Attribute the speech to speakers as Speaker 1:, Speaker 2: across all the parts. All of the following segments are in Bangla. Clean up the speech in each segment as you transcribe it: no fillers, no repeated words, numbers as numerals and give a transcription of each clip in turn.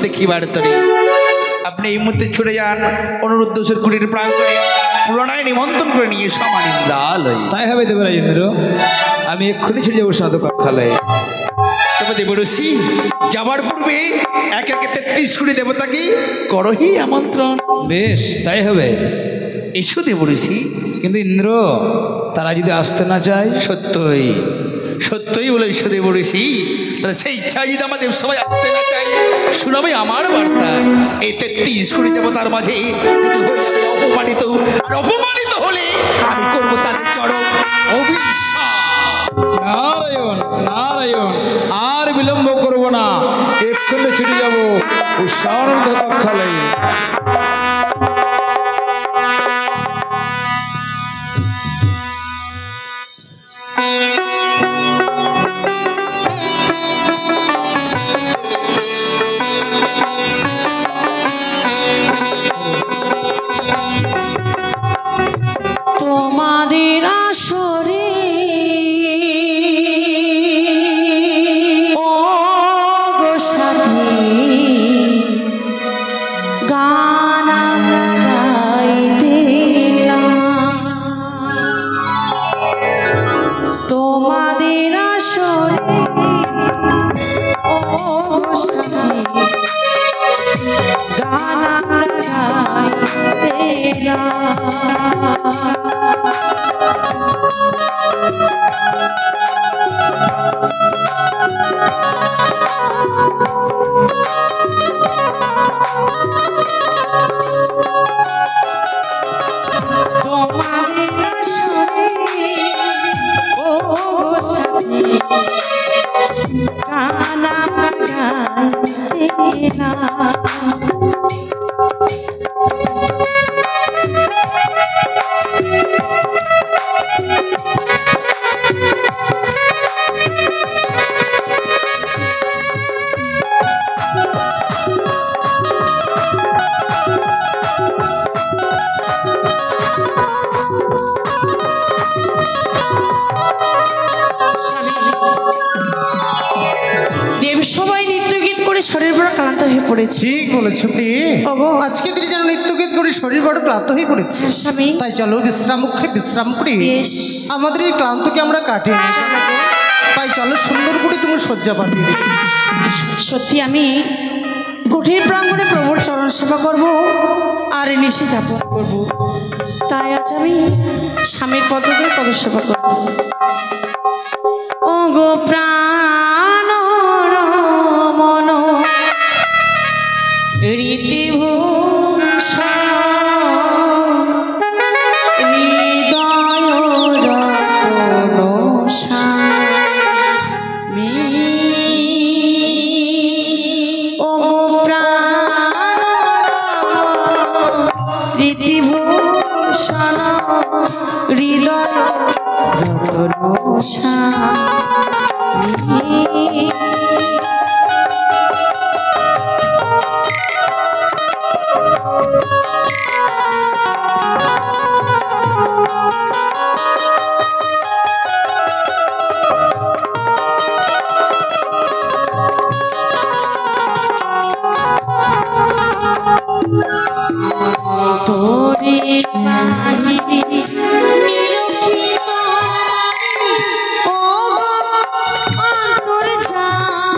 Speaker 1: দেখিবার তরে আপনি এই মুহূর্তে ছুটে যান অনুরুদ্ধেশ্বর কুটির প্রাঙ্গণে পুরনায় নিমন্ত্রণ করে নিয়ে সমান ইন্দ্রালয়।
Speaker 2: তাই হবে দেবরাজেন্দ্র, আমি এক্ষুনি ছুটে যাবো সাধু কক্ষালয়ে।
Speaker 1: তবে দেবরষি যাবার পূর্বে একে একে 33 কোটি দেবতাকে করহি আমন্ত্রণ।
Speaker 2: বেশ, তাই হবে।
Speaker 1: এসো দেবরষি।
Speaker 2: কিন্তু ইন্দ্র, তারা যদি আসতে না চায়?
Speaker 1: সত্যই সত্যই বলে এসো দেবরষি, তাহলে সেই ইচ্ছা যদি আমাদের সবাই আসতে না চাই, শোনাবে আমার বার্তা। এই 33 কোটি দেবতার মাঝে যদি হই আমি অপমানিত, আর অপমানিত হলে আমি করবো তাদের চরম অভিশাপ।
Speaker 2: নারায়ণ নারায়ণ, আর বিলম্ব করবো না, এক্ষুনি ছুটে যাবো সারুদ্ধ কক্ষালয়ে।
Speaker 3: তোমাদের আসরে ও গো সাথী গান আমরা গাইতে এলাম। তোমাদের আসরে ও গো সাথী গান আমরা গাইতে এলাম। তোমাদের আসরে ও সাথী গান আমরা গাইতে এলাম। সবাই নৃত্য গীত করে শরীর বড় ক্লান্ত হয়ে পড়েছে।
Speaker 4: ঠিক বলেছো প্রিয়ে, আজকে দিনে যেন নৃত্য গীত করে শরীর বড় ক্লান্ত হয়ে পড়েছে।
Speaker 3: স্বামী,
Speaker 4: তাই চলো বিশ্রাম করি, আমাদের এই ক্লান্তকে আমরা কাটিয়ে নিই। তাই চলো সুন্দর করে তুমি শয্যা পাঠিয়ে দিই।
Speaker 3: সত্যি আমি কুঠির প্রাঙ্গণে প্রভুর চরণ সেবা করবো আর নিশে যাপন করবো। তাই আজ আমি স্বামীর পদকে পদসেবা করবো। ও গো প্রাণ মন রীতিভূষণ হৃদয় রতন স্বামী। ও প্রাণ রীতিভূষণ হৃদয় রতন স্বামী। তোরে পাহি নিরখিত ও গো অন্তর্যামী।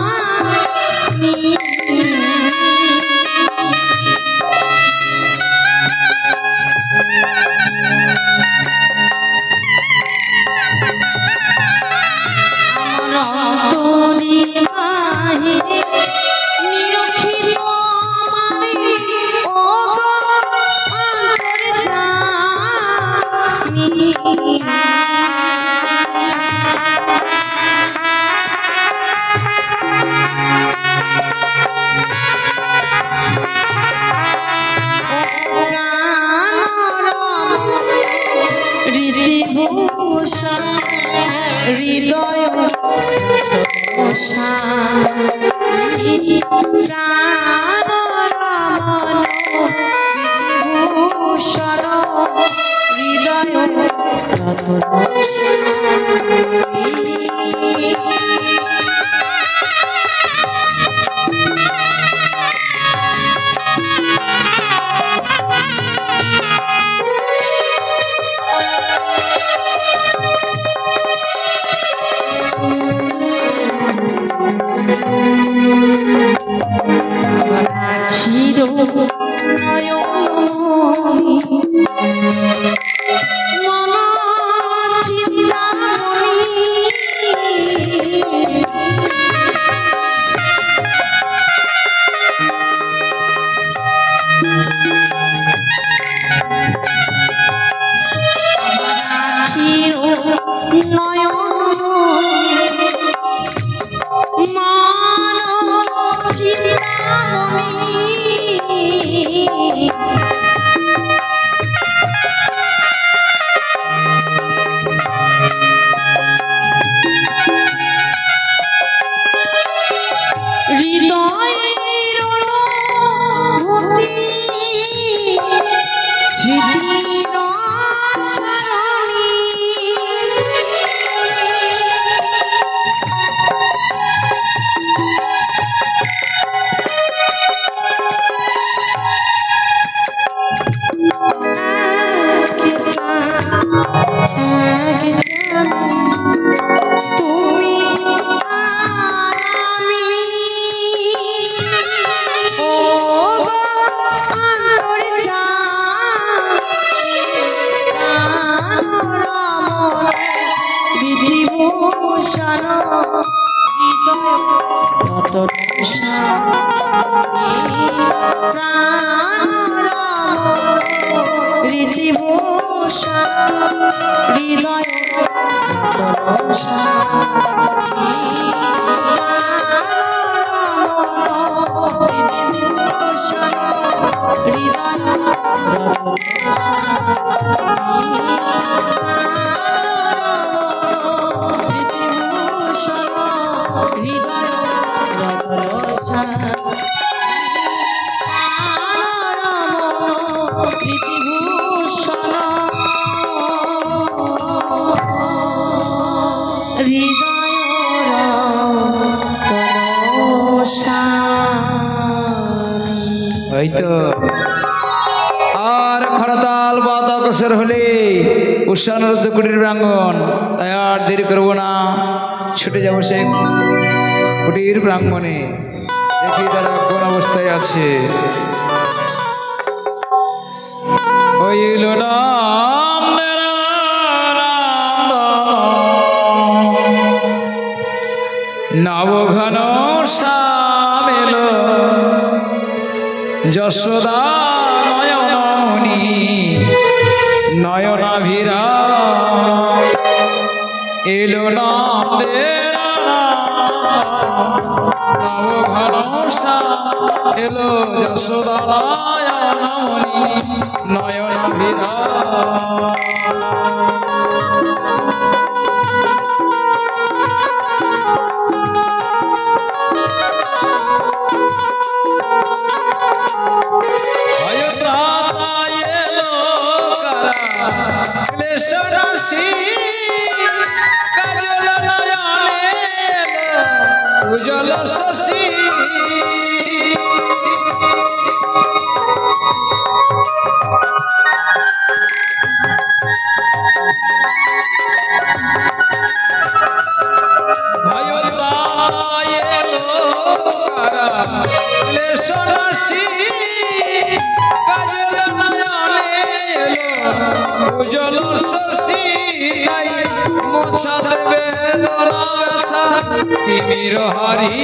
Speaker 3: আমার অন্তরে পাহি নিরখিত আমারে ও গো অন্তর্যামী। রীতিভূষণ হৃদয় প্রাণ রমণ রীতিভূষণ হৃদয় রতন। রামণি হৃদয়ের অনুভূতি স্মৃতির সরণি তুমি আর আমি ও গো অন্তর্যামী বিধিভূষণ হৃদয় ততরসা রীতিভূষণ হৃদয় ততরসা রীতিভূষণ হৃদয় ততরসা রীতিভূষণ হৃদয় ততরসা রীতিভূষণ হৃদয় ততরসা।
Speaker 2: ওই তো আর খরতাল বাতাকসের হলে উষানুরুদ্ধ কুটির প্রাঙ্গণ, তাই আর দেরি করবো না, ছুটে যাবো সেই কুটির প্রাঙ্গণে, দেখি তারা কোন অবস্থায় আছে। হইল নবঘন শ্যামেল যশোদা নয়নমণি নয়নাভিরা এলো নন্দের নবঘন এলো যশোদা নয়নমণি নয়নাভিরা। উজ্জ্বল শশী উজ্জ্বল শশী মোছা দেবে তিমির হরি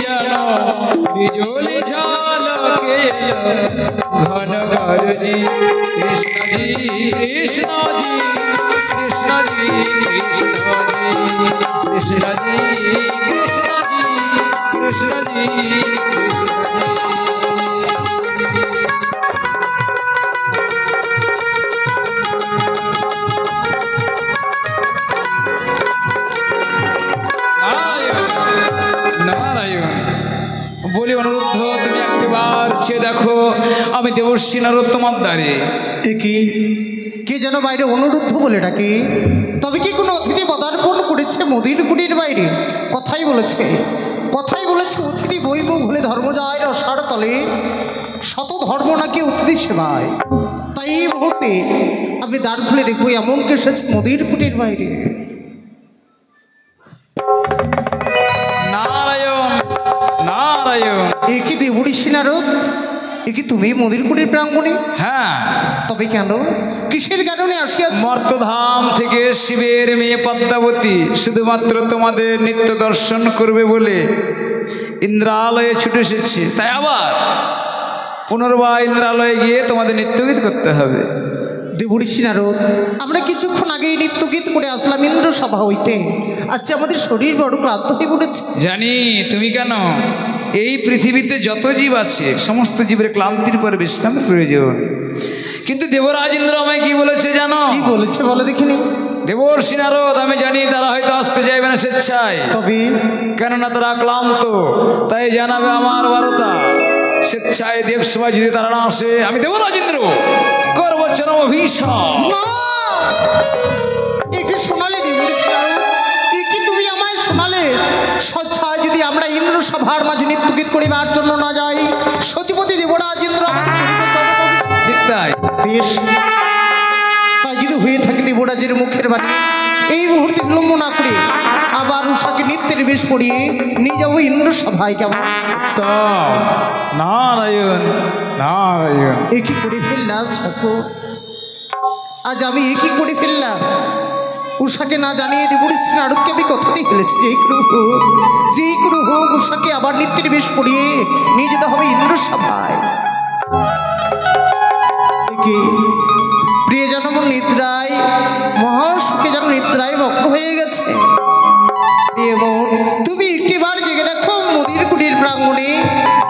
Speaker 2: যেন বিজুলি ঝলকে ঘন গরজি কৃষ্ণজি কৃষ্ণজি কৃষ্ণজি কৃষ্ণজি কৃষ্ণজি কৃষ্ণজি কৃষ্ণজি। বলি অনুরুদ্ধ, তুমি একবার চেয়ে দেখো আমি দেবর্ষী নরোত্তমার দ্বারে।
Speaker 4: কে যেন বাইরে অনুরুদ্ধ বলে ডাকে? তবে কি কোনো অতিথি পদার্পণ করেছে মদির কুটির বাইরে? কথাই বলেছে অতিথি বৈভব হলে ধর্ম যায় রসার তলে, শত ধর্ম নাকি অতিথি সেবায়। তাই এই মুহূর্তে আমি দ্বার খুলে দেখবো এমন কে এসেছে মদির কুটির বাইরে।
Speaker 2: নারায়ণ নারায়ণ।
Speaker 4: এ কি দেবঋষি নারদ? এ কি তুমি মদির কুটির প্রাঙ্গণে?
Speaker 2: হ্যাঁ।
Speaker 4: তবে কেন, কিসের কারণে আসিয়াছ?
Speaker 2: মর্তধাম থেকে শিবের মেয়ে পদ্মাবতী শুধুমাত্র তোমাদের নিত্য দর্শন করবে বলে ইন্দ্রালয়ে ছুটে এসেছে। তাই আবার পুনর্বার ইন্দ্রালয়ে গিয়ে তোমাদের নিত্যগীত করতে হবে।
Speaker 4: দেবঋষি নারদ, আমরা কিছুক্ষণ আগেই নিত্যগীত করে আসলাম ইন্দ্র সভা হইতে। আজকে আমাদের শরীর বড় ক্লান্ত হয়ে পড়েছে।
Speaker 2: জানি, তুমি কেন এই পৃথিবীতে যত জীব আছে সমস্ত জীবের ক্লান্তির পরে বিশ্রামের প্রয়োজন। কিন্তু দেবরাজ ইন্দ্র আমায় কি বলেছে জানো?
Speaker 4: কি বলেছে বলে দেখিনি।
Speaker 2: দেবর্ষি নারদ আমি জানি তারা হয়তো আসতে চাইবে না স্বেচ্ছায়,
Speaker 4: তবে
Speaker 2: কেননা তারা ক্লান্ত, তাই জানাবে আমার বারতা। স্বেচ্ছায় দেবসভা যদি তারা না আসে আমি দেবরাজ ইন্দ্র করব চরম অভিশাপ।
Speaker 4: না, একে শোনালে কি তুমি আমায় শোনালে? স্বেচ্ছায় যদি আমরা ইন্দ্র সভার মাঝে নৃত্যগীত করিবার জন্য না যাই, সতীপতি দেবরাজ ইন্দ্র আমাদের করিবে চরম অভিশাপ।
Speaker 2: ঠিক তাই।
Speaker 4: বেশ, তাই যদি হয়ে থাকে দেবরাজের মুখের বাণী, এই মুহূর্তে বিলম্ব না করে আবার উষাকে নিত্যের বেশ পড়িয়ে নিয়ে যাবো ইন্দ্র সভায়। কেমন?
Speaker 2: নারায়ণ নারায়ণ।
Speaker 4: এ কি করে ফেললাম ঠাকুর, আজ আমি এ কি করে ফেললাম? উষাকে না জানিয়ে দেবঋষি নারদকে আমি কথাটি ফেলেছি, যেই কোনো হোক উষাকে আবার নিত্যের বেশ পড়িয়ে নিয়ে যেতে হবে ইন্দ্র সভায়। একে প্রিয়জন নিদ্রায়, মহাসুখে যেন নিদ্রায় মগ্ন হয়ে গেছে। প্রিয়মন, তুমি একটিবার জেগে দেখো মোদির কুটির প্রাঙ্গণে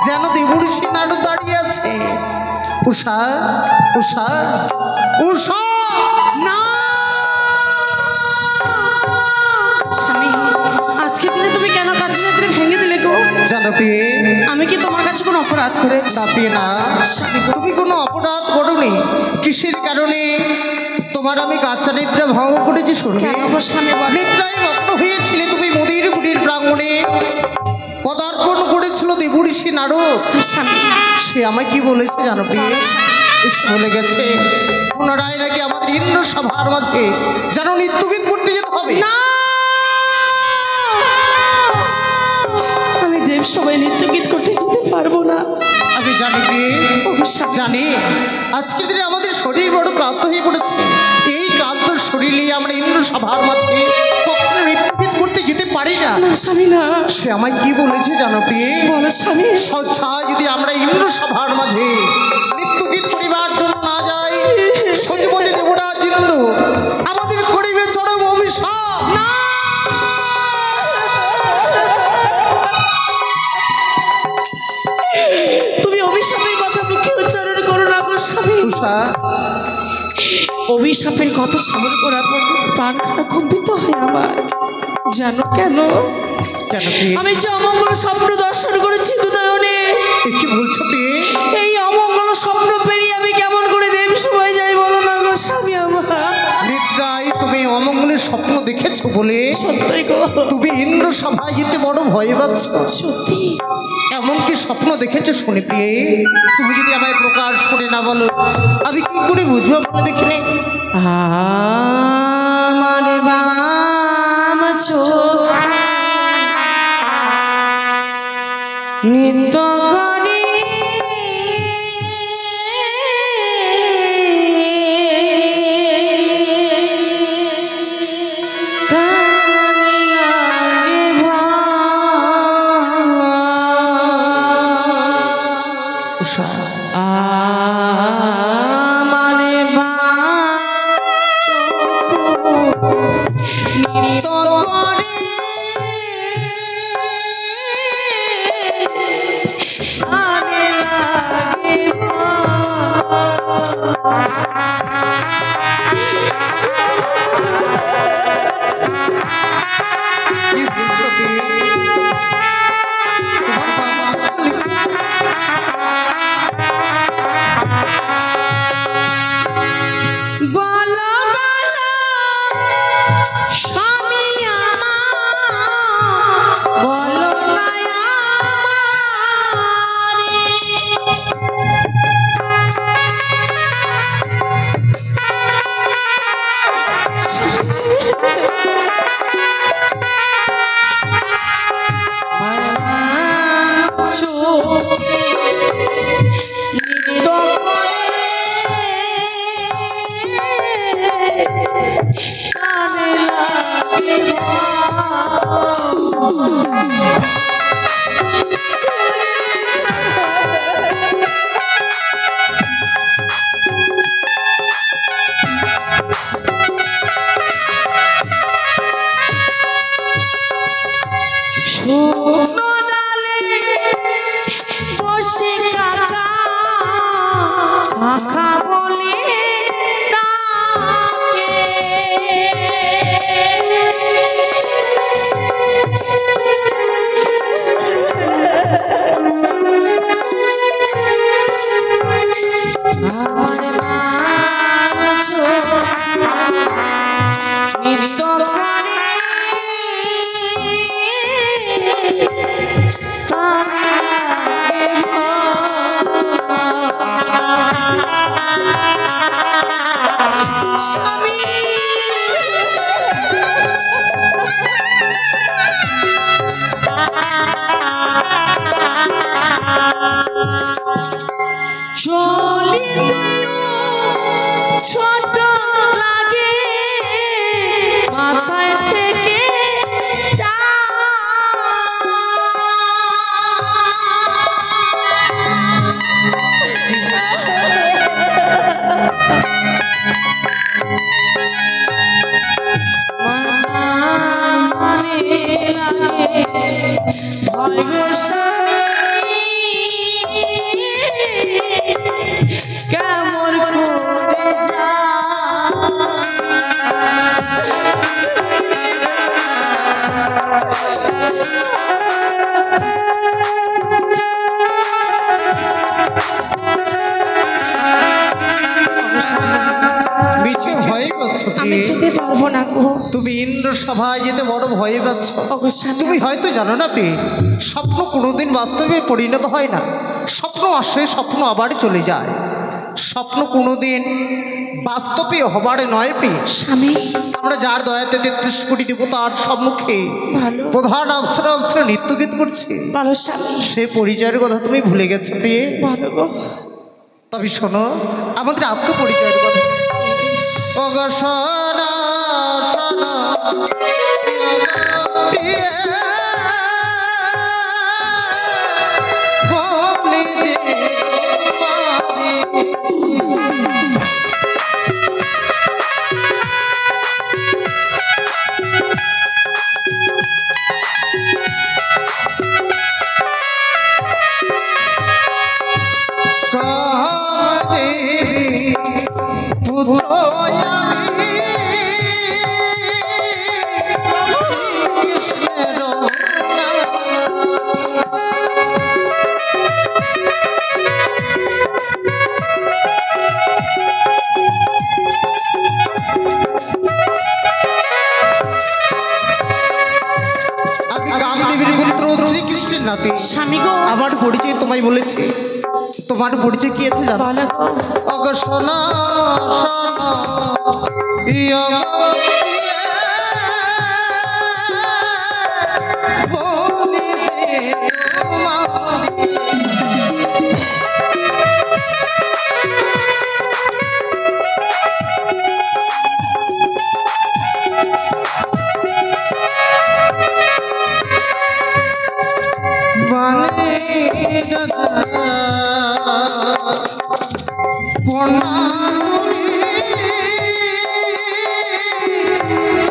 Speaker 4: যেন দেবঋষি নারদ দাঁড়িয়ে আছে। উষা, উষা, উষা!
Speaker 3: না স্বামী, আজকের দিনে তুমি কেন কাছে রাত্রে ভেঙে দিলে গো?
Speaker 4: জানো প্রিয়ে,
Speaker 3: আমি কি তোমার কাছে কোনো অপরাধ করেছি?
Speaker 4: না প্রিয়ে না, তুমি কোনো অপরাধ করোনি। কিসের কারণে তোমার আমি কাঁচা নিদ্রা ভঙ্গ করেছি শুনবে?
Speaker 3: কেন গো স্বামী বলো?
Speaker 4: নিদ্রায় মগ্ন হয়েছিলে তুমি মোদির কুটির প্রাঙ্গণে, পদার্পণ করেছিল দেবঋষি নারদ।
Speaker 3: স্বামী,
Speaker 4: সে আমায় কি বলেছে জানো প্রিয়ে? এসে বলে গেছে পুনরায় নাকি আমাদের ইন্দ্র সভার মাঝে যেন নৃত্যগীত করতে যেতে হবে।
Speaker 3: না, আমি দেব সবাই নৃত্যগীত করতে যেতে পারবো না।
Speaker 4: আমি জানি প্রিয়ে,
Speaker 3: অভিশাপ।
Speaker 4: জানি আজকের দিনে আমাদের শরীর বড় ক্লান্ত হয়ে পড়েছে। এই ক্লান্ত শরীর নিয়ে আমরা ইন্দ্র সভার মাঝে কখনো নৃত্যগীত করতে যেতে পারি না।
Speaker 3: না স্বামী না।
Speaker 4: সে আমায় কি বলেছে জানো প্রিয়ে?
Speaker 3: বলো স্বামী।
Speaker 4: স্বেচ্ছায় যদি আমরা ইন্দ্র সভার মাঝে নৃত্যগীত করিবার জন্য না যাই, সতীপতি দেবরাজ ইন্দ্র আমাদের করিবে চরম অভিশাপ।
Speaker 3: না, তুমি অভিশাপের কথা মুখে উচ্চারণ করো না গো স্বামী।
Speaker 4: উষা,
Speaker 3: অভিশাপের কথা শ্রবণ করার পর প্রাণ কম্পিত হয় আমার। জানো কেন?
Speaker 4: কেন প্রিয়ে?
Speaker 3: আমি যে অমঙ্গল স্বপ্ন দর্শন করেছি দুনয়নে,
Speaker 4: এ কি বলছো প্রিয়ে?
Speaker 3: এই অমঙ্গল স্বপ্ন পেরিয়ে আমি কেমন করে দেব সবাই যাই বলো না গো স্বামী আমার।
Speaker 4: নিদ্রায় তুমি অমঙ্গলের স্বপ্ন দেখেছো বলে
Speaker 3: সত্যি গো,
Speaker 4: তুমি ইন্দ্র সভায় যেতে বড় ভয় পাচ্ছ।
Speaker 3: সত্যি।
Speaker 4: এমন কি স্বপ্ন দেখেছো শুনে প্রিয়ে? তুমি যদি আমায় প্রকাশ করে না বলো আমি কি করে বুঝবো বলে দেখিনি।
Speaker 3: আমার বাম চোখ নিত্য করি প্রাণে লাগে ভয়।
Speaker 4: উষা,
Speaker 3: আমার নিত্য করে আরে লাগে
Speaker 4: কি বলছো প্রিয়ে? তোমার বাবা চলে
Speaker 3: বলো বলো স্বামী আমার, বলো না আমারে চোখ নিত্য করে কানে লাগে শুকনো ডালে ছোট লাগে মাথায় ঠেকে কেমন করে যা
Speaker 4: মিছে ভয় পাচ্ছ
Speaker 3: আমি যেতে পারবো না গো।
Speaker 4: তুমি ইন্দ্র সভায় যেতে বড় ভয় পাচ্ছ।
Speaker 3: অবশ্যই
Speaker 4: তুমি হয়তো জানো না পে, স্বপ্ন কোনোদিন বাস্তবে পরিণত হয় না। স্বপ্ন আসে, স্বপ্ন আবার চলে যায়। স্বপ্ন কোনোদিন বাস্তবে হবার নয় পে।
Speaker 3: স্বামী
Speaker 4: আমরা যার দয়াতে 33 কোটি দেবতার সম্মুখে
Speaker 3: ভালো
Speaker 4: প্রধান অবসর অবসর নৃত্যগীত করছে,
Speaker 3: ভালো স্বামী
Speaker 4: সে পরিচয়ের কথা তুমি ভুলে গেছো প্রিয়ে।
Speaker 3: ভালো গো।
Speaker 4: তবে শোনো আমাদের আত্মপরিচয়ের কথা। ওগো সোনা সোনা প্রিয়ে বলি যে
Speaker 3: স্বামী গো
Speaker 4: আমার পরিচয় তোমায় বলেছে। তোমার পরিচয় কি আছে জানো?
Speaker 3: ভালো গো।
Speaker 4: ওগো সোনা সোনা ইয়া বলি যে তোমারি বানে দাদা কোনা তুমি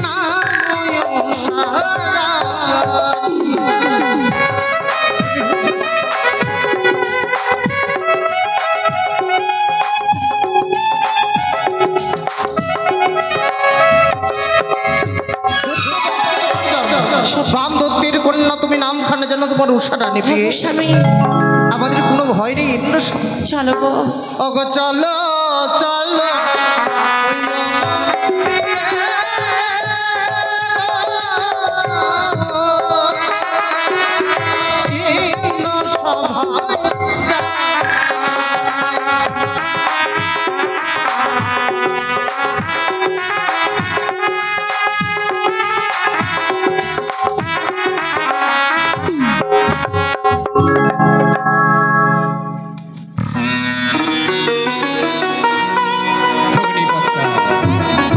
Speaker 4: নাময় সারা বামদত্তের কন্যা তুমি নামখানা যেন তোমার উষা রানী পেয়ে।
Speaker 3: স্বামী
Speaker 4: আমাদের কোনো ভয় নেই ইন্দ্র।
Speaker 3: চলো গো।
Speaker 4: ওগো চলো চলো ইন্দ্র সভায়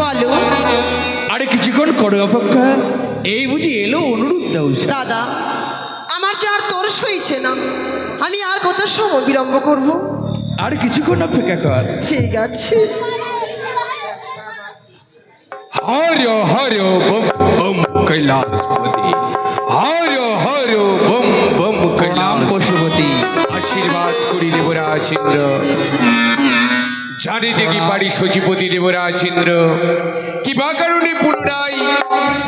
Speaker 3: বলো
Speaker 1: আরে কিছুক্ষণ করো অপেক্ষা। এই বুঝি এলো অনুরোধ
Speaker 5: দাদা, আমার যে আর তোর সইছে না, আমি আর কত সময় বিলম্ব করব?
Speaker 1: আর কিছুক্ষণ অপেক্ষা কর।
Speaker 5: ঠিক আছে।
Speaker 2: Har Har bomb bomb Kailashpati, Har Har bomb bomb
Speaker 1: প্রণাম পশুপতি।
Speaker 2: আশীর্বাদ করি দেবরাজ ইন্দ্র। জানি দেখি পারি সচিপতি দেবরাজ ইন্দ্র, কিবা কারণে পুনরায়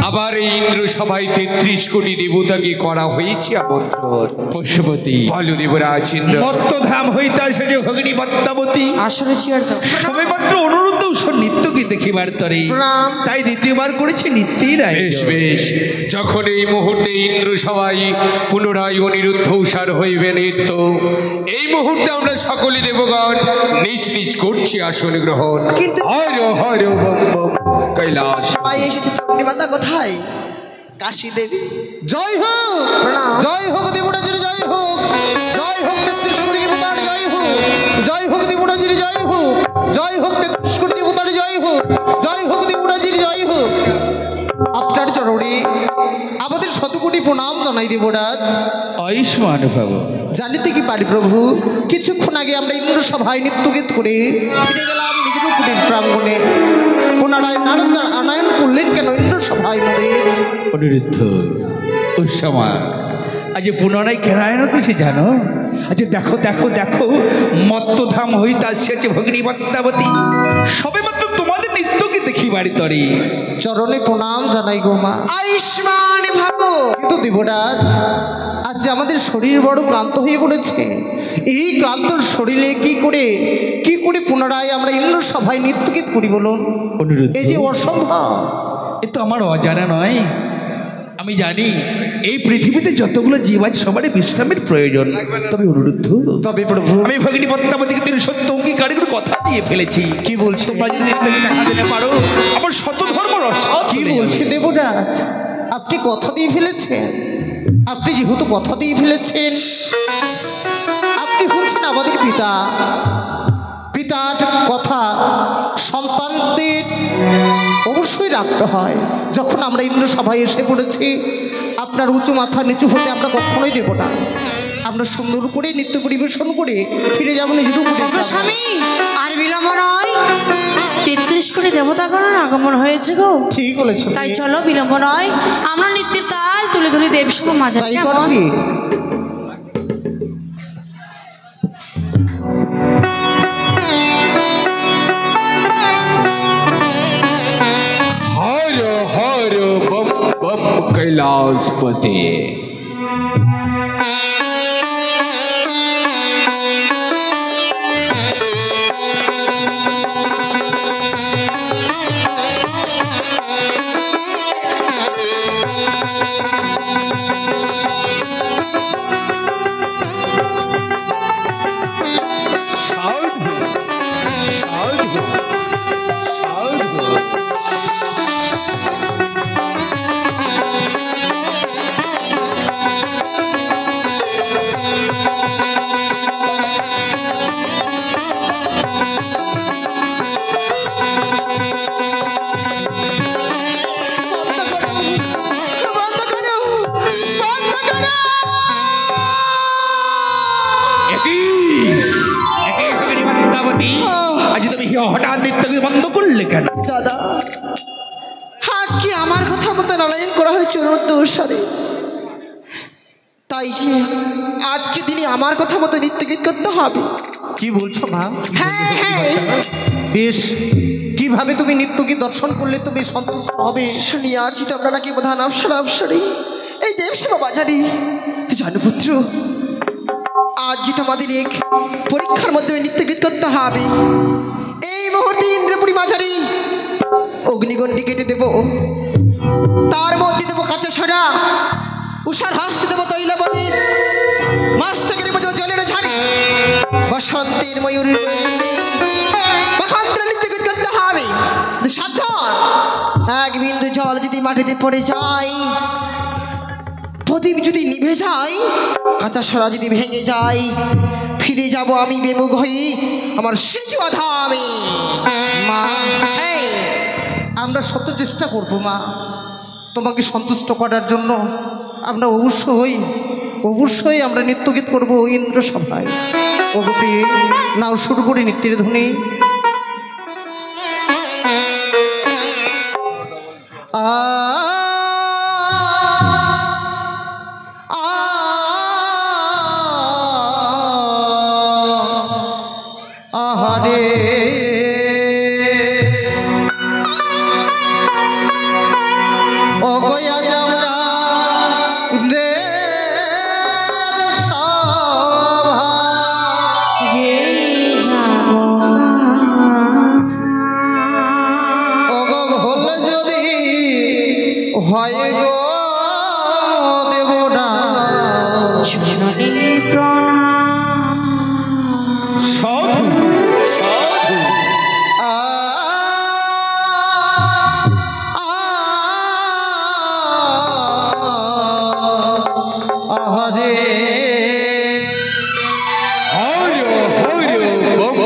Speaker 2: আবার এই ইন্দ্র সভায় 33 কোটি দেবতাকে করা হয়েছে আমন্ত্রণ।
Speaker 1: পশুপতি
Speaker 2: বলো দেবরাজ ইন্দ্র।
Speaker 1: মত্তধাম হইতাছে যে ভগিনী পদ্মাবতী
Speaker 3: আসলে চিয়ার দাও।
Speaker 1: সবেমাত্র অনুরুদ্ধ উৎসব নৃত্যকে দেখিবার তরে তাই দ্বিতীয়বার করেছে নিত্যের
Speaker 2: বেশ বেশ, যখন এই মুহূর্তে ইন্দ্র সবাই পুনরায় অনিরুদ্ধ উষার হইবে নৃত্য, এই মুহূর্তে আমরা সকলে দেবগণ নিজ নিজ করছি আসন গ্রহণ।
Speaker 5: কিন্তু
Speaker 2: হর হর বম বম কৈলাস।
Speaker 5: সবাই এসেছে, চণ্ডীমাতা কোথায়? কাশী দেবী
Speaker 4: জয় হোক,
Speaker 5: প্রণাম।
Speaker 4: জয় হোক দেবরাজের জয় হোক, জয় হোক আপনার চরণে আমাদের শতকোটি প্রণাম জানাই দেবরাজ।
Speaker 1: আয়ুষ্মান ভব।
Speaker 4: জানিতে কি পারি প্রভু, কিছুক্ষণ আগে আমরা ইন্দ্র সভায় নৃত্যগীত করে ফিরে গেলাম নিজের কুটির প্রাঙ্গণে। পুনরায় নারদ আনয়ন করলেন কেন ইন্দ্র সভায় মোদের?
Speaker 1: অনিরুদ্ধ, ওই সময় আজ পুনরায় কেন আয়ন করেছে জানো? আজ দেখো দেখো দেখো, মত্তধাম হইতে আসছে ভগিনী পদ্মাবতী, সবে মাত্র তোমাদের নৃত্যকে দেখি বাড়ি তরে।
Speaker 4: চরণে প্রণাম জানাই গো মা।
Speaker 5: আয়ুষ্মান ভাবো।
Speaker 4: কিন্তু দেবরাজ, আজ যে আমাদের শরীর বড় ক্লান্ত হয়ে পড়েছে, এই ক্লান্ত শরীরে কি করে পুনরায় আমরা ইন্দ্র সভায় নৃত্যগীত করি বলুন?
Speaker 1: অনিরুদ্ধ,
Speaker 4: এই যে অসম্ভব।
Speaker 1: এ তো আমার অজানা নয়। আমি জানি এই পৃথিবীতে যতগুলো জীব আছে সবারই বিশ্রামের প্রয়োজন। তবে অনিরুদ্ধ,
Speaker 4: তবে প্রভু
Speaker 1: আমি ভগিনী পদ্মাবতীকে তিনি সত্য অঙ্গীকারের করে কথা দিয়ে ফেলেছি।
Speaker 4: কি বলছে?
Speaker 1: তোমরা যদি নৃত্যকে দেখা দিতে পারো আমার শত ধর্ম রসাদ
Speaker 4: কি
Speaker 1: চলে
Speaker 4: বলছে
Speaker 1: যাবে।
Speaker 4: দেবরাজ? আপনি কথা দিয়ে ফেলেছেন। আপনি যেহেতু কথা দিয়ে ফেলেছেন, আপনি হচ্ছেন আমাদের পিতা। পিতার কথা সন্তানদের অবশ্যই রাখতে হয়। যখন আমরা ইন্দ্র সভায় এসে পড়েছি, আপনার উঁচু মাথা নিচু হতে আমরা কখনোই দেব না। আমরা সুন্দর করে নৃত্য পরিবেশন করে ফিরে যাবো নিজের উপরে।
Speaker 3: স্বামী, আর বিলম্ব নয়, 33 কোটি দেবতাগণের আগমন হয়েছে গো।
Speaker 4: ঠিক বলেছ।
Speaker 3: তাই চলো, বিলম্ব নয়, আমরা নৃত্যের তাল তুলে ধরে দেবসভা মাঝে
Speaker 4: তাই করবি।
Speaker 6: हर हर बम बम कैलाशपति।
Speaker 1: আজ তুমি হঠাৎ নৃত্যকে বন্ধ করলে কেন?
Speaker 5: দাদা, আজকে আমার কথা মতো নারায়ণ করা হয়েছে অনুদ্দোষরে। তাই যে আজকে দিনে আমার কথা মতো নৃত্যগীত করতে হবে।
Speaker 4: কি বলছো মা?
Speaker 5: হ্যাঁ হ্যাঁ,
Speaker 4: বেশ, কিভাবে তুমি নৃত্যকে দর্শন করলে তুমি সন্তুষ্ট হবে?
Speaker 5: শুনিয়ে আছি তো আমরা নাকি প্রধান অপসরী এই দেবসেবা বাজারে। জানো পুত্র, আজ যে তোমাদের এক পরীক্ষার মাধ্যমে নৃত্যগীত করতে হবে। এই মুহূর্তে ইন্দ্রপুরী মাঝারি অগ্নিগণ্ডি কেটে দেব, তার মধ্যে দেবো কাঁচা ছড়া, উষার হাসতে দেবো তৈলবতী, মাস্তকের দেবো জলের ঝাড়ি, বসন্তের ময়ূরীর মখান্তের নৃত্যগীত করতে হবে। সাবধান, এক বিন্দু জল যদি মাটিতে পড়ে যায়, প্রদীপ যদি নিভে যায়, কাঁচা সরা যদি ভেঙে যায়, ফিরে যাব আমি বেমুখ হয়ে আমার সিজু ধামে।
Speaker 4: মা, আমরা শত চেষ্টা করবো মা, তোমাকে সন্তুষ্ট করার জন্য। আমরা অবশ্যই আমরা নৃত্যগীত করবো ইন্দ্র সভায়। ওগোপি, নাও শুরু করি নৃত্যের ধ্বনি। আহারে ও গয়া আমরা দেব সভা ওগো ভুল যদি হয় গো দেব না
Speaker 1: সাধু সাধু,
Speaker 4: আহারে
Speaker 6: हर हर बम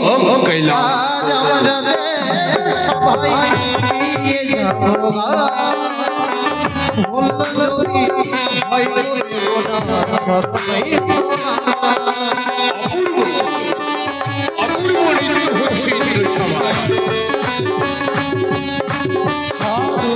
Speaker 6: बम कैलाश।
Speaker 4: আজ আমরা দেব সবাই যাব চরণে
Speaker 6: অপূর্ব নৃত্য হচ্ছে ইন্দ্র সভায়।
Speaker 1: সাধু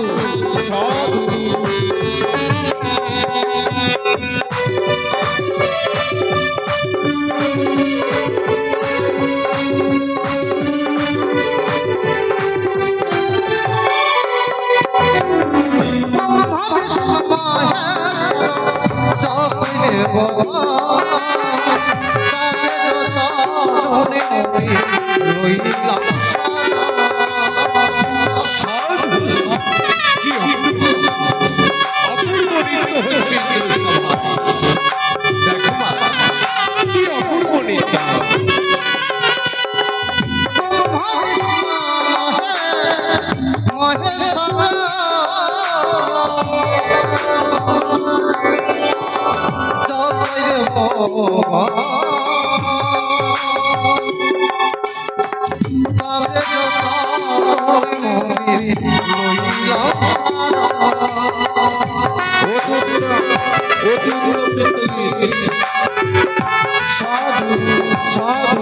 Speaker 1: সাধু
Speaker 6: কি অপূর্ব নৃত্য হচ্ছে ইন্দ্র সভায়। দেখো মা, কি অপূর্ব নৃত্য।
Speaker 1: সাধু সাধু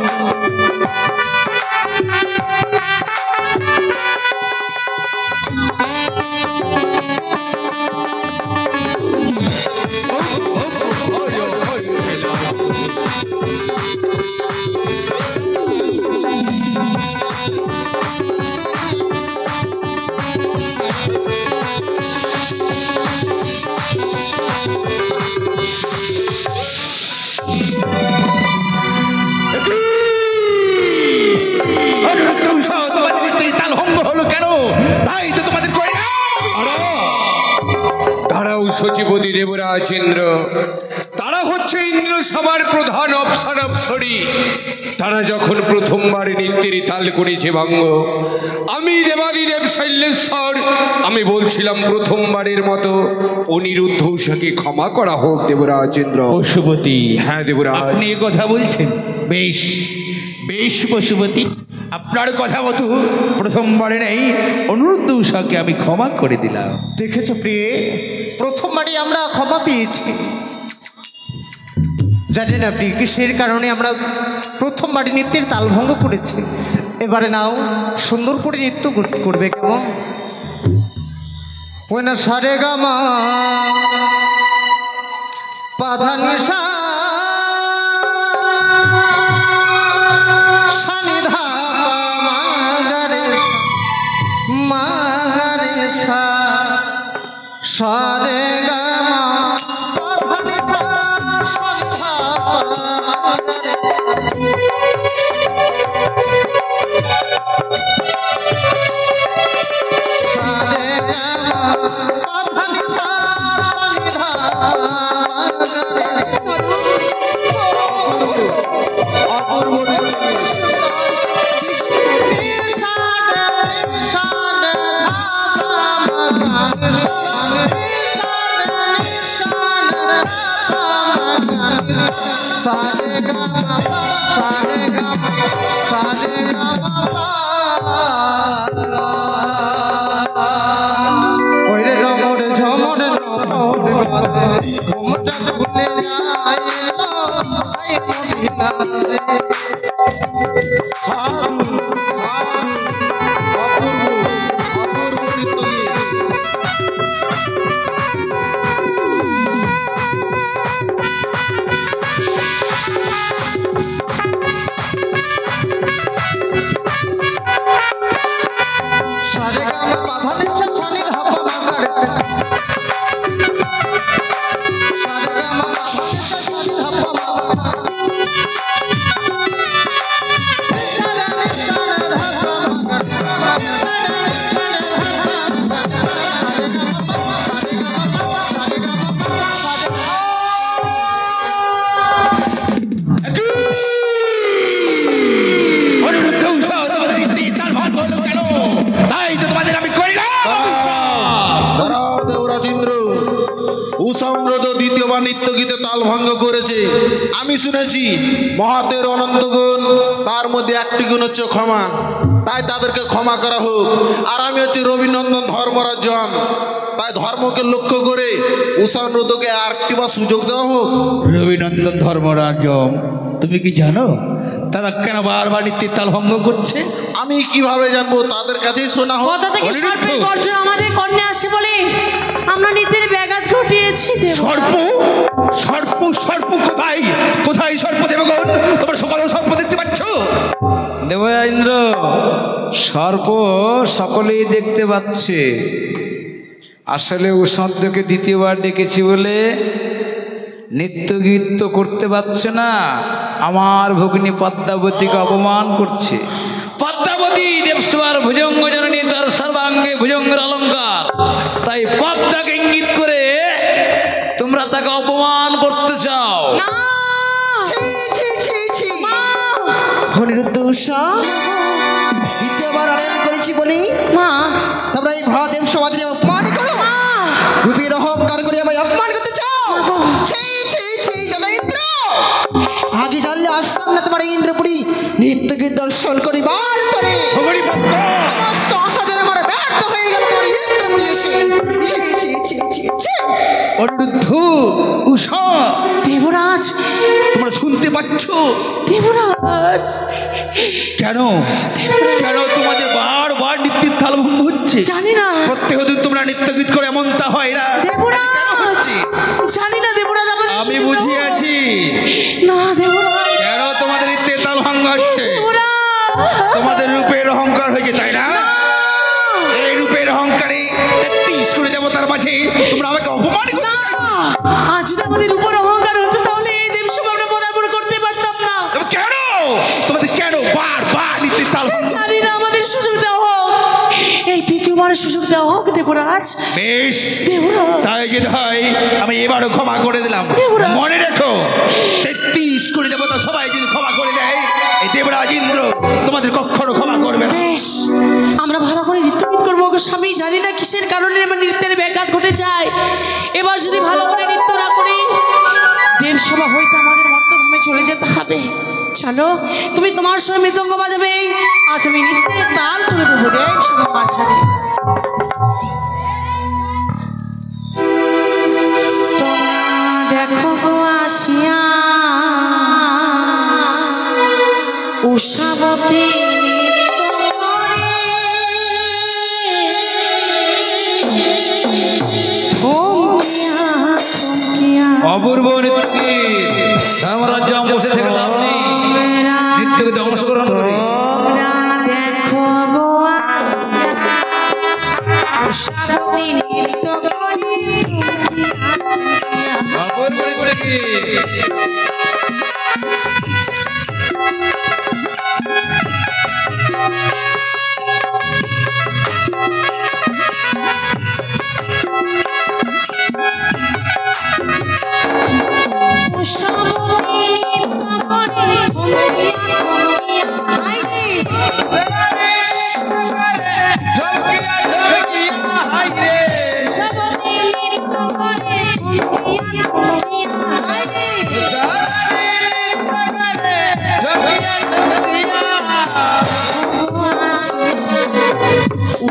Speaker 6: তারাও সচিপতি দেবরাজ ইন্দ্র, তারা হচ্ছে ইন্দ্র সভার প্রধান অপসর অপসরী। তারা যখন প্রথমবার নৃত্যের তাল করেছে ভঙ্গ, আমি দেবাদিদেব শৈলেশ্বর আমি বলছিলাম প্রথমবারের মতো অনিরুদ্ধ উষাকে ক্ষমা করা হোক দেবরাজ ইন্দ্র।
Speaker 1: পশুপতি,
Speaker 6: হ্যাঁ দেবরাজ।
Speaker 1: আপনি এ কথা বলছেন? বেশ বেশ পশুপতি, আপনার কথা মতো প্রথমবারে নেই অনুরুদ্ধ উষাকে আমি ক্ষমা করে দিলাম।
Speaker 4: দেখেছো প্রিয়ে, প্রথমবারই আমরা ক্ষমা পেয়েছি। জানি না প্রিয় কিসের কারণে আমরা প্রথমবারই নৃত্যের তালভঙ্গ করেছি। এবারে নাও সুন্দর করে নৃত্য করবে কেমন? ওই না সারে গামা পাধা নিশা সানিধা মাগারে মাগারে সা সারে গামা পাধা নিশা সানিধা মাগারে সারে গামা পাধা নিশা সানিধা
Speaker 7: দ্বিতীয়বার নৃত্য গীতে তাল ভঙ্গ করেছে। আমি শুনেছি মহাতের অনন্ত গুণ, তার মধ্যে একটি গুণ হচ্ছে ক্ষমা, তাই তাদেরকে ক্ষমা করা হোক। আর আমি হচ্ছে রবিনন্দন ধর্মরাজন, তাই ধর্মকে লক্ষ্য করে উষানুরোধকে আরেকটি বার সুযোগ দেওয়া হোক।
Speaker 1: রবিনন্দন ধর্মরাজ, তুমি কি জানো তারা কেন বারবার নিত্যের তাল ভঙ্গ করছে?
Speaker 7: আমি কিভাবে জানবো? তাদের কাছেই শোনা হোক।
Speaker 3: কোথা থেকে সর্পের গর্জন আমাদের কর্ণে আসে বলে আমরা নিত্যের ব্যাঘাত ঘটিয়েছি।
Speaker 1: সর্প? সর্প? সর্প কোথায়? কোথায় সর্প দেবগণ? তোমরা সকালেও সর্প দেখতে পাচ্ছ?
Speaker 2: দেব ইন্দ্র, সর্প সকলেই দেখতে পাচ্ছে। আসলে উষাদকে দ্বিতীয়বার ডেকেছি বলে নৃত্য গীত তো করতে পারছে না, আমার ভগ্নী পদ্মাবতীকে অপমান করছে। পদ্মাবতী দেবসভার ভুজঙ্গ জননী, তার সর্বাঙ্গে ভুজঙ্গের অলঙ্কার, তাই পদ্মাকে ইঙ্গিত করে তোমরা তাকে অপমান করতে চাও।
Speaker 5: অনিরুদ্ধ উষা, দ্বিতীয়বার আনয়ন করেছি বলি
Speaker 3: মা,
Speaker 5: তোমরা এই ভরাদেব সমাজে অপমান করো, রূপের অহংকার করে আমায় অপমান করতে চাও। ইন্দ্র, আগে জানলে আসতাম না তোমার ইন্দ্রপুরী নিত্যকে দর্শন করিবার করে। সমস্ত আশা যেন আমার ব্যর্থ হয়ে গেল তোমার ইন্দ্রপুরী এসে।
Speaker 1: অনিরুদ্ধ, উষা,
Speaker 3: দেবরাজ,
Speaker 1: তোমরা শুনতে পাচ্ছ?
Speaker 3: দেবরাজ,
Speaker 1: কেন কেন তোমাদের বারবার নিত্যের তাল ভঙ্গ হচ্ছে?
Speaker 3: জানি না
Speaker 1: প্রত্যেক দিন তোমরা নৃত্য গীত করে, এমন তা হয় না।
Speaker 3: দেবরাজ, জানি না দেবরাজ,
Speaker 1: আমি বুঝিয়াছি
Speaker 3: না দেবরাজ,
Speaker 1: কেন তোমাদের নৃত্যের তাল ভঙ্গ হচ্ছে। তোমাদের রূপের অহংকার হয়েছে, তাই না? এই রূপের অহংকারে ৩৩ কোটি দেবতার মাঝে তোমরা আমাকে অপমান করছো।
Speaker 3: আজ যদি আমাদের উপর অহংকার হতো তাহলে এই দেবসভা আমরা পদার্পণ করতে পারতাম না।
Speaker 1: কেন তোমাদের কেন বারবার নৃত্যের তাল ভঙ্গ?
Speaker 3: জানি না, আমাদের সুযোগ দেওয়া হোক, এই দ্বিতীয়বার সুযোগ দেওয়া হোক দেবরাজ।
Speaker 1: বেশ,
Speaker 3: দেবরাজ,
Speaker 1: তাই যদি হয় আমি এবারও ক্ষমা করে দিলাম।
Speaker 3: দেবরাজ,
Speaker 1: মনে রেখো, ৩৩ কোটি দেবতা সবাই যদি ক্ষমা করে দেয়, এই দেবরাজ ইন্দ্র তোমাদের কখনো ক্ষমা করবে না।
Speaker 3: বেশ, আমরা ভালো করে নৃত্য গীত করবো গো স্বামী। জানি না কিসের কারণে আমার নৃত্যের ব্যাঘাত ঘটে যায়। এবার যদি ভালো করে নৃত্য না করি, দেবসভা হইতে আমাদের মর্তধামে চলে যেতে হবে। চলো, তুমি তোমার সঙ্গে মৃদঙ্গ বাজাবে, আজ আমি নৃত্যের তাল তুলে দেবো দেবসভা মাঝারে। দেখো গো আসিয়া উষাবতী
Speaker 2: অপূর্ব নৃত্যগীত, ধর্মরাজ্য বসে থেকে লাভ নেই, নৃত্যগীতে অংশগ্রহণ করি।
Speaker 3: দেখো গো উষাবতী নৃত্য করি,
Speaker 2: অপূর্ব নৃত্যগীত।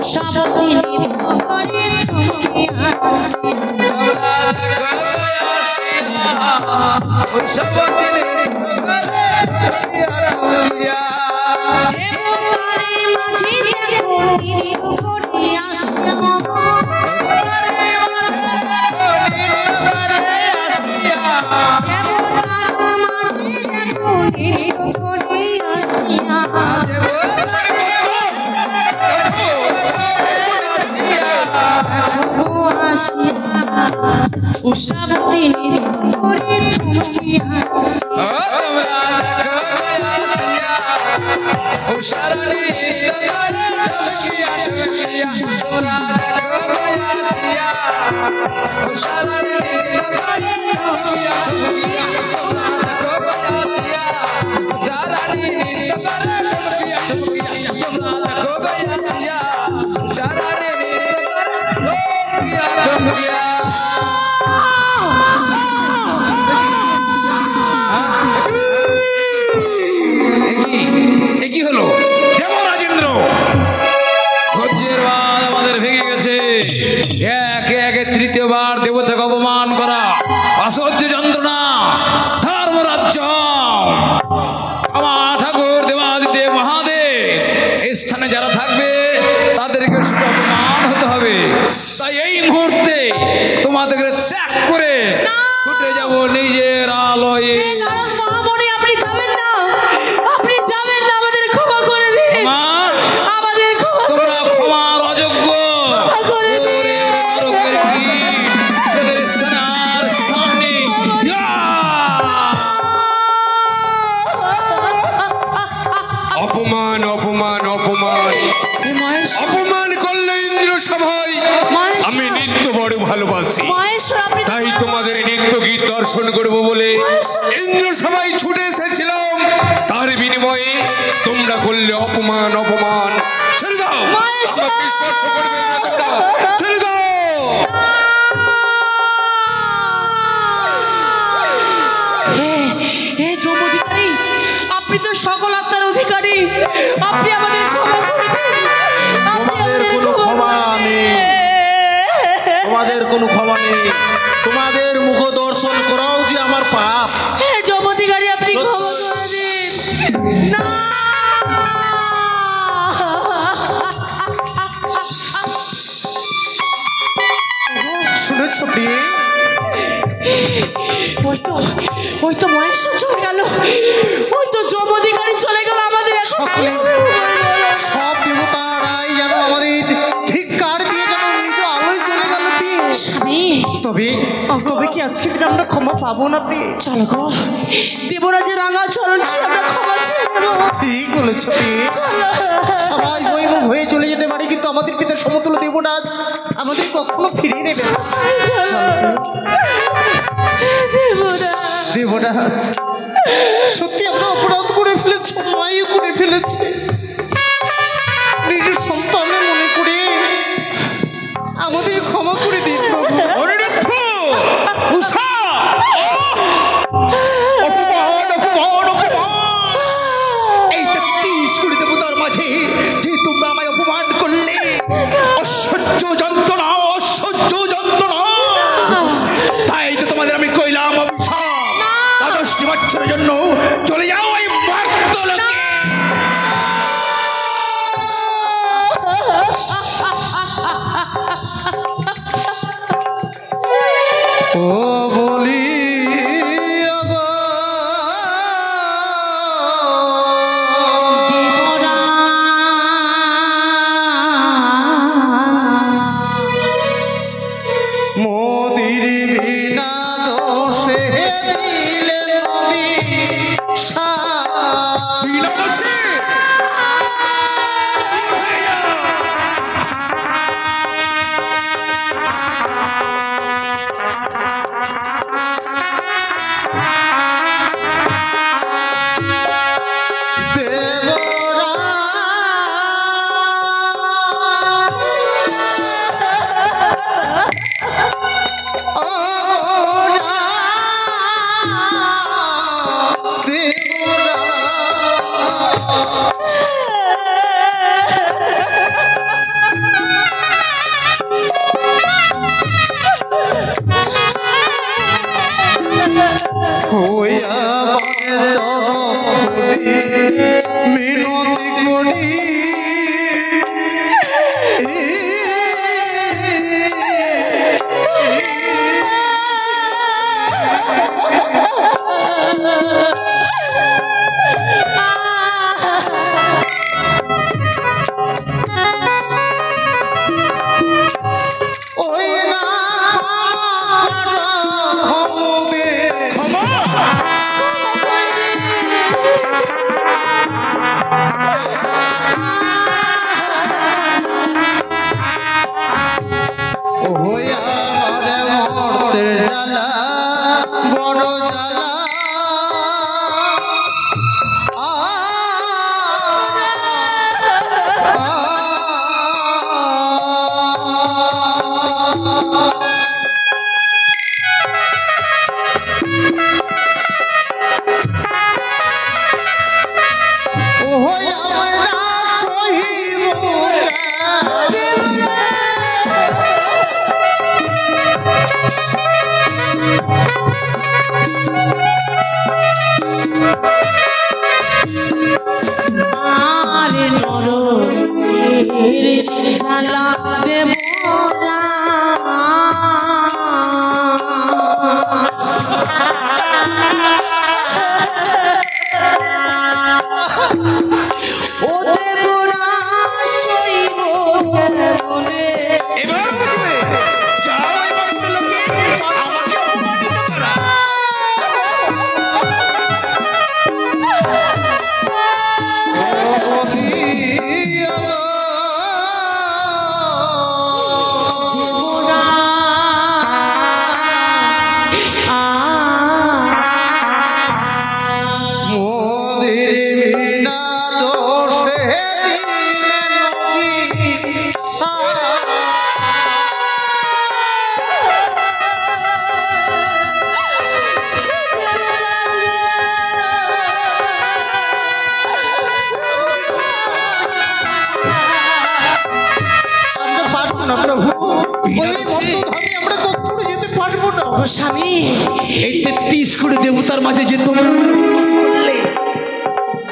Speaker 3: উষাবতী নৃত্য করে
Speaker 2: উষাবতী নৃত্য করে
Speaker 3: দেবতারে মাঝে দেখো নৃত্য করে আসিয়া দেবতার মাঝে দেখো নৃত্য করে আসিয়া উষাবতী নৃত্য করে
Speaker 2: কি হলো দেবরাজেন্দ্র? ধৈর্যের বাঁধ আমাদের ভেঙে গেছে। একে
Speaker 6: অপমান অপমান অপমান
Speaker 3: হে মহেশ্বর,
Speaker 6: অপমান করলে ইন্দ্র সভায়
Speaker 3: মহেশ্বর।
Speaker 6: আমি নৃত্য বড় ভালোবাসি,
Speaker 3: মহেশ্বর, আপনি
Speaker 6: তাই তোমাদের নৃত্য গীত দর্শন করব বলে ইন্দ্র সবাই ছুটে এসেছিলাম। তার বিনিময়ে তোমরা করলে অপমান অপমান। ছেড়ে দাও, আমাকে স্পর্শ করবে না তোমরা, ছেড়ে দাও।
Speaker 3: হে যমধিকারী, আপনি তো সকল আত্মার অধিকারী, আপনি আমাদের ক্ষমা করে দিন। আপনি
Speaker 7: তোমাদের
Speaker 3: আমাদের
Speaker 7: কোনো ক্ষমা নেই, তোমাদের কোনো ক্ষমা নেই। তোমাদের মুখ দর্শন করাও যে আমার পাপ।
Speaker 3: হে যমধিকারী, আপনি ক্ষমা করে দিন। না,
Speaker 4: শুনেছ প্রিয়ে?
Speaker 3: ওই তো মহেশ্বর চলে গেল, ওই তো যমধিকারী চলে গেল। আমাদের এখন
Speaker 4: সকলে সব দেবতারাই যেন আমাদের ধিক্কার দিয়ে যেন নিজ আলোয় চলে গেল প্রিয়ে।
Speaker 3: স্বামী,
Speaker 4: তবে তবে কি আজকে দিন আমরা ক্ষমা পাবো না প্রিয়ে?
Speaker 3: চলো গো, দেবরাজের রাঙা চরণ ছুঁয়ে আমরা ক্ষমা চেয়ে নেবো।
Speaker 4: ঠিক বলেছ প্রিয়ে।
Speaker 3: চলো।
Speaker 4: সবাই বইমুখ হয়ে চলে যেতে পারে, কিন্তু আমাদের পিতার সমতুল্য দেবরাজ আমাদের কখনো ফিরিয়ে নেবে না।
Speaker 3: স্বামী, চলো। দেবরাজ,
Speaker 4: দেবরাজ, সত্যি আমরা অপরাধ করে ফেলেছি, মাই করে ফেলেছি। নিজের সন্তানের মনে করে আমাদের ক্ষমা করে দিন প্রভু।
Speaker 1: অপমান অপমান অপমান। এই 33 কোটি দেবতার মাঝে যে তোমরা আমায় অপমান করলে, অসহ্য যন্ত্রণা, অসহ্য যন্ত্রণা। তাই তো তোমাদের আমি কইলাম অভিশাপ, 12টি বছরের জন্য চলে যাও এই মর্তলোকে।
Speaker 4: ও বলি মোদির বিনা দোষে দিলে নবী হইয়া বনে চরণে মিনতি করি ওই না হবে হইয়া মরে মর্তের জ্বালা বড় জ্বালা
Speaker 3: আরে নরের জ্বালা দেবরা ও দেবরা সইব কেমনে।
Speaker 1: এবার বুঝবে, যাও এই মর্তলোকে, আমাকে অপমানিত করা।
Speaker 4: ও না প্রভু, ওই মর্তধামে আমরা কখনো যেতে পারবো না।
Speaker 3: ও স্বামী,
Speaker 1: এই 33 কোটি দেবতার মাঝে যে তোমরা বললে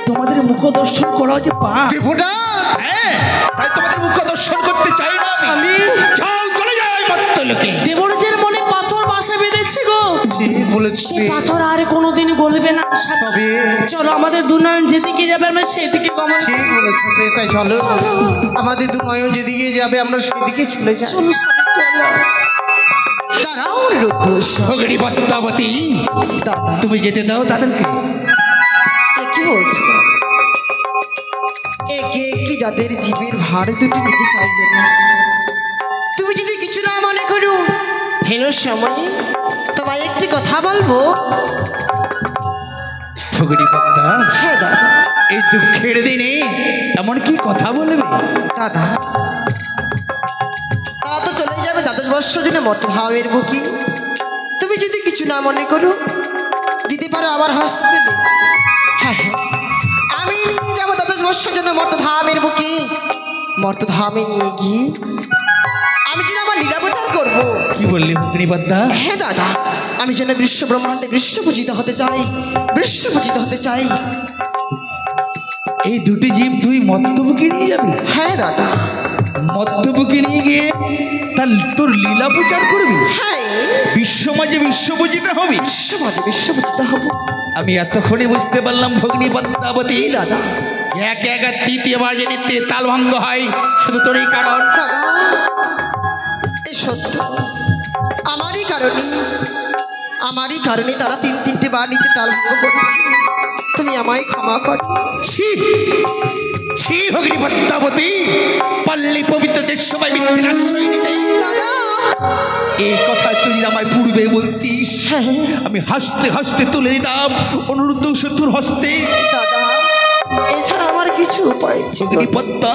Speaker 1: তোমাদের মুখ দর্শন করা যে পা
Speaker 4: দেবরাজ,
Speaker 1: হ্যাঁ, তাই তোমাদের মুখ দর্শন করতে চাই না
Speaker 3: স্বামী,
Speaker 1: যাও চলে যাও মর্তলোকে।
Speaker 3: দেবরাজের মনে পাথর বাসা বেঁধেছে গো।
Speaker 4: ঠিক বলেছি।
Speaker 3: সে পাথর আর কোনোদিন গলবে না।
Speaker 4: তবে
Speaker 3: চলো আমাদের দুনয়ন যেদিকে যাবে আমরা সেদিকে গমন।
Speaker 4: ঠিক বলেছো প্রেতাই, চলো আমাদের দু নয়ন যেদিকে যাবে আমরা সেদিকে চলে যাই।
Speaker 3: চলো স্বামী, চলো।
Speaker 5: দাঁড়াও অনিরুদ্ধ,
Speaker 1: ভগিনী পদ্মাবতী,
Speaker 5: দাদা
Speaker 1: তুমি যেতে দাও তাদেরকে।
Speaker 5: এ কি বলছো? একে একটি যাদের জীবের ভার দুটি নিতে চাইবে না, তুমি যদি কিছু না মনে করো হেন সময়ে তোমায় একটি কথা বলবো।
Speaker 1: ভগিনী পদ্মা,
Speaker 5: হ্যাঁ দাদা।
Speaker 1: এই দুঃখের দিনে এমন কি কথা বলবে?
Speaker 5: দাদা, তারা তো চলে যাবে দ্বাদশ বৎসর জন্য মর্তধামের বুকি। তুমি যদি কিছু না মনে করো দিতে পারো আমার হস্তে দিলে। হ্যাঁ হ্যাঁ, আমি নিয়ে যাবো দ্বাদশ বৎসর জন্য মর্তধামের বুকি। মর্তধামে নিয়ে গিয়ে আমি যেন আমার লীলাবতার করবো।
Speaker 1: কি বললি ভগিনী পদ্মা?
Speaker 5: হ্যাঁ দাদা, আমি যেন বিশ্ব ব্রহ্মাণ্ডে বিশ্বপূজিত হতে চাই, বিশ্বপূজিত হতে চাই।
Speaker 1: এই দুটি জীব তুই মর্তবুকে নিয়ে যাবি?
Speaker 5: হ্যাঁ দাদা।
Speaker 1: মর্তবুকে নিয়ে গিয়ে তার তোর লীলা প্রচার করবি?
Speaker 5: হ্যাঁ,
Speaker 1: বিশ্ব মাঝে বিশ্বপূজিত হবি?
Speaker 5: সমাজে বিশ্বপূজিত হব।
Speaker 1: আমি এতক্ষণে বুঝতে পারলাম ভগিনী পদ্মাবতী,
Speaker 5: এই দাদা।
Speaker 1: এক এক আর তৃতীয়বার যে নিত্যে তাল ভঙ্গ হয় শুধু তোরই কারণ।
Speaker 5: দাদা, এই সত্য আমারই কারণে তারা তিনটে বার নিতে তাল ভঙ্গ করেছে। তুমি আমায় ক্ষমা করো।
Speaker 1: ছি ভগিনী পদ্মাবতী, পল্লী পবিত্র দেশ সবাই মিথ্যের আশ্রয় নিতে।
Speaker 5: দাদা,
Speaker 1: এই কথা তুই আমায় পূর্বে বলতিস, আমি হাসতে হাসতে তুলে দিতাম অনুরুদ্ধ শত্রুর হস্তে।
Speaker 5: দাদা, এছাড়া আমার কিছু উপায় ছিল।
Speaker 1: ভগিনী পদ্মা,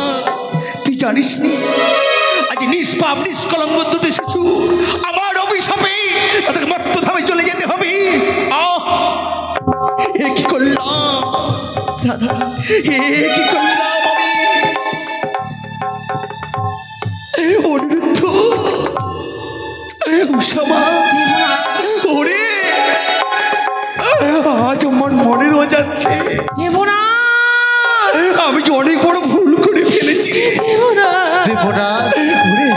Speaker 1: তুই জানিস নি আজ নিষ্পাপ নিষ্কলঙ্ক দুটো শিশু আমার অভিশাপে তাদের মর্তধামে চলে যেতে হবে। এ কি করলাম
Speaker 5: দাদা,
Speaker 1: এ কি করলাম আমি? অনুরুদ্ধ, উষামা, ওরে আজ আমার মনের অজান্তে আমি যে অনেক বড় ভুল করে ফেলেছি।
Speaker 4: দেবরাজ,
Speaker 1: ওরে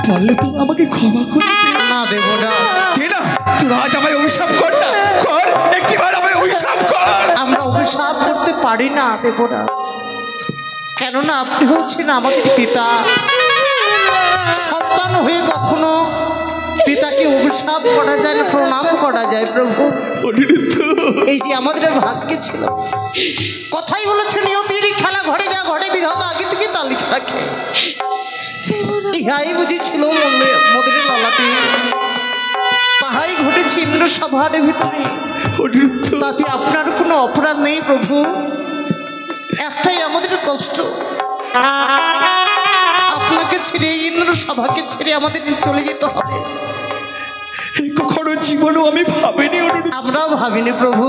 Speaker 1: পারলে তো আমাকে ক্ষমা করে দে।
Speaker 4: না দেবরাজ,
Speaker 1: দে না, তোর আজ আমায় অভিশাপ কর না, কর একটিবার আমায় অভিশাপ কর।
Speaker 4: আমরা অভিশাপ করতে পারি না দেবরাজ, কেননা আপনি হচ্ছেন আমাদের পিতা। সন্তান হয়ে কখনো পিতাকে অভিশাপ করা যায় না, প্রণাম করা যায় প্রভু।
Speaker 1: অনিরুদ্ধ,
Speaker 4: এই যে আমাদের ভাগ্যে ছিল, কথাই বলেছে নিয়তির খেলা ঘরে যা ঘরে বিধাতা আগে থেকে তালিকা রাখে। ইহাই বুঝেছিল মোদের লালাটি, তাহাই ঘটেছে ইন্দ্র সভার ভিতরে।
Speaker 1: অনিরুদ্ধ,
Speaker 4: তাতে আপনার কোনো অপরাধ নেই প্রভু, একটাই আমাদের কষ্ট, আপনাকে ছেড়ে ইন্দ্র সভাকে ছেড়ে আমাদের চলে যেতে হবে।
Speaker 1: কখনো জীবনও আমি ভাবিনি অনুরুদ্ধ,
Speaker 4: আমরাও ভাবিনি প্রভু,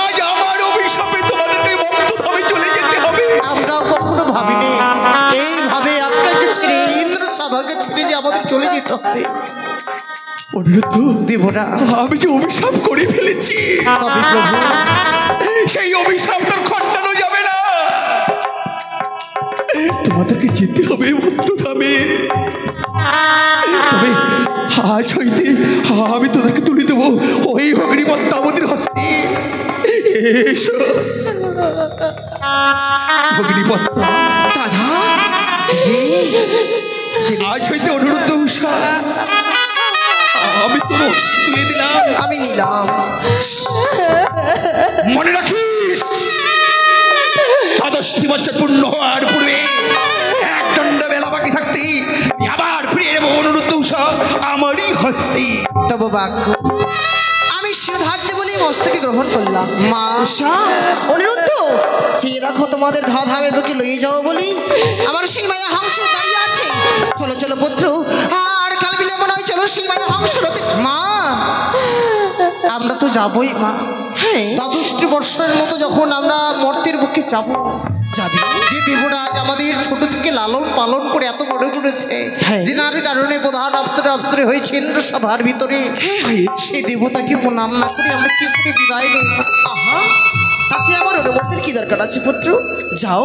Speaker 1: আজ আমার অভিশাপে তোমাদেরকে মর্তধামে চলে যেতে হবে।
Speaker 4: আমরাও কখনো ভাবিনি এইভাবে আপনাকে ছেড়ে ইন্দ্র সভাকে ছেড়ে যে আমাদের চলে যেতে হবে।
Speaker 1: অনুরুদ্ধ,
Speaker 4: দেবরা,
Speaker 1: আমি যে অভিশাপ করে ফেলেছি,
Speaker 4: তবে প্রভু
Speaker 1: সেই অভিশাপ তোর খণ্ডানো যাবে না। তোমাদেরকে যেতে হবে মর্তধামে। তবে আজ হইতে আমি তোদেরকে তুলে দেবো ওই ভগিনী পদ্মাবতীর হস্তে। এসো ভগিনী পদ্মা।
Speaker 5: দাদা,
Speaker 1: আজ হইতে অনুরুদ্ধ উষা আমি তোর হস্তে তুলে দিলাম।
Speaker 5: আমি নিলাম।
Speaker 1: মনে রাখিস, 10টি বছর পূর্ণ হওয়ার পূর্বে এক দণ্ড বেলা বাকি থাকতে আবার ফিরে নেব অনুরুদ্ধ উষা আমারই হস্তে।
Speaker 5: তব বাক্য আমি শিরোধার্য বলে মস্তকে গ্রহণ করলাম। মা উষা, অনিরুদ্ধ, চেয়ে রাখো তোমাদের ধামে বুকে লইয়ে যাও বলি আমার সেই মায়া হংস দাঁড়িয়ে আছে। চলো চলো পুত্র, আর কাল বিলে মনে হয় চলো সেই মায়া হংস
Speaker 4: মা আমরা তো যাবই মা।
Speaker 5: হ্যাঁ
Speaker 4: দ্বাদশটি বর্ষের মতো যখন আমরা মর্তের বুকে যাব,
Speaker 5: যাবি
Speaker 4: যে দেবরাজ আমাদের ছোট থেকে লালন পালন করে এত বড় করেছে,
Speaker 5: হ্যাঁ।
Speaker 4: যিনার কারণে প্রধান অফসরে হয়েছে ইন্দ্র সভার ভিতরে, সেই দেবতাকে প্রণাম না করে আমরা কি করে বিদায় নেব?
Speaker 5: আহা, তাতে আমার অনুমতির কি দরকার আছে পুত্র? যাও,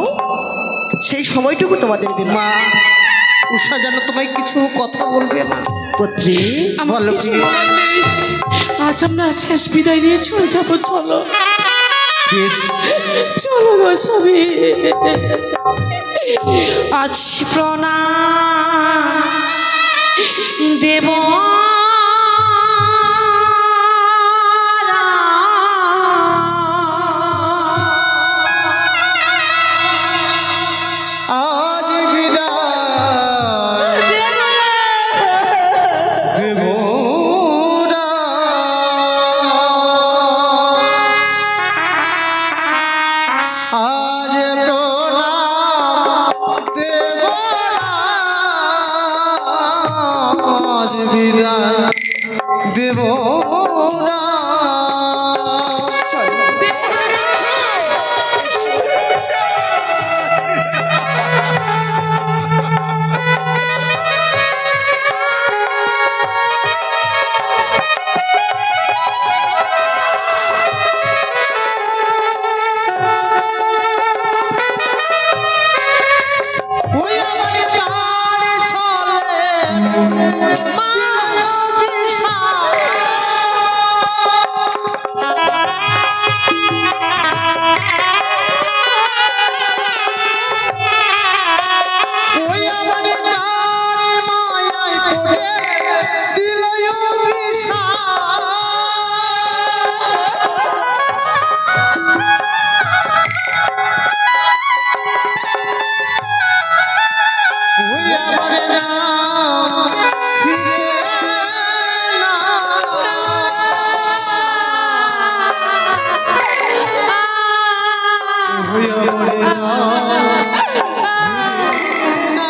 Speaker 5: সেই সময়টুকু তোমাদের দিন।
Speaker 4: মা উষা যেন তোমায় কিছু কথা বলবে না।
Speaker 5: পুত্রী
Speaker 3: আমার
Speaker 4: বলো
Speaker 3: কিছু
Speaker 4: কি?
Speaker 3: বলার নেই। আজ আমরা শেষ বিদায় নিয়ে চলে যাবো। চলো
Speaker 4: বেশ,
Speaker 3: চলো গো স্বামী। আজ প্রণাম দেব
Speaker 4: আজ বিদায় দেবরা। আজ প্রণাম দেবরা, আজ বিদায় দেবরা। ওই আমার গান চলে মায়া বিষাদ। ওই আমার গান মায়ায় পড়ে দিল বিষাদ। ওই আমার নাম ফিরে না। ওই আমার নাম ফিরে না।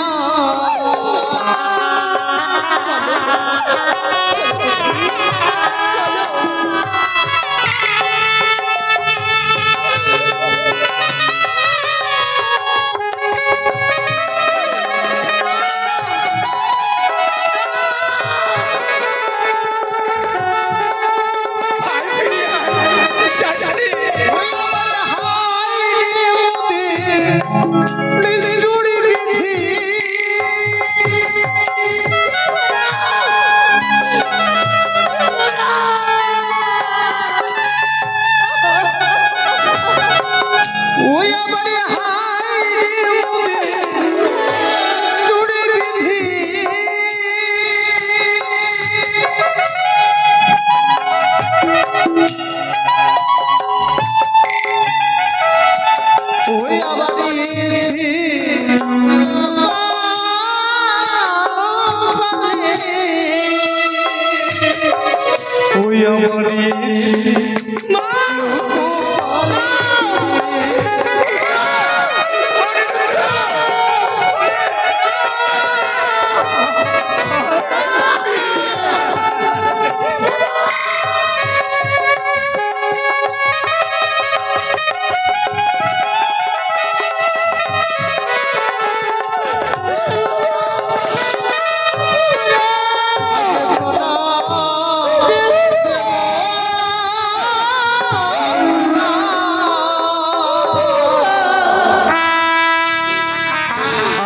Speaker 4: ওই আমার হায় রে মোদের নিষ্ঠুর বিধি। ওই আমার হায় রে মোদের নিষ্ঠুর বিধি। ওই আবার ওই আমার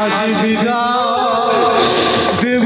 Speaker 4: আজ বিদায় দেব।